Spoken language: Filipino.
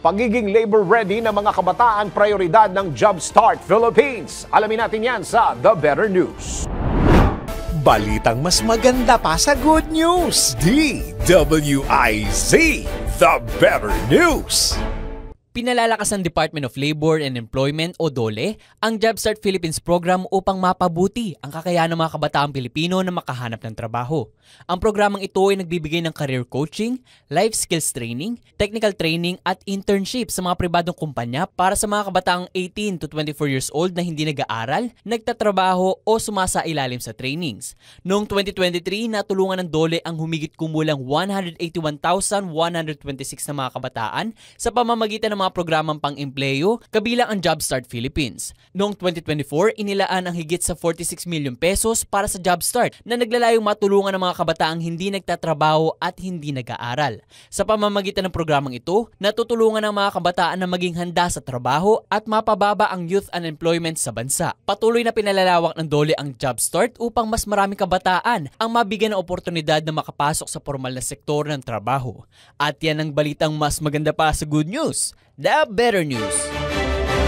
Pagiging labor ready ng mga kabataan prioridad ng Jumpstart Philippines. Alamin natin yan sa The Better News. Balitang mas maganda pa sa good news. DWIZ, The Better News. Pinalalakas ng Department of Labor and Employment o DOLE ang Jumpstart Philippines program upang mapabuti ang kakayahan ng mga kabataang Pilipino na makahanap ng trabaho. Ang programang ito ay nagbibigay ng career coaching, life skills training, technical training at internship sa mga pribadong kumpanya para sa mga kabataang 18 to 24 years old na hindi nag-aaral, nagtatrabaho o sumasailalim sa trainings. Noong 2023, natulungan ng DOLE ang humigit kumulang 181,126 na mga kabataan sa pamamagitan ng mga programang pang-empleyo, kabilang ang Jumpstart Philippines. Noong 2024, inilaan ang higit sa 46 million pesos para sa Jumpstart na naglalayong matulungan ng mga kabataang hindi nagtatrabaho at hindi nag-aaral. Sa pamamagitan ng programang ito, natutulungan ang mga kabataan na maging handa sa trabaho at mapababa ang youth unemployment sa bansa. Patuloy na pinalalawak ng DOLE ang Jumpstart upang mas maraming kabataan ang mabigyan ng oportunidad na makapasok sa formal na sektor ng trabaho. At yan ang balitang mas maganda pa sa good news. The Better News.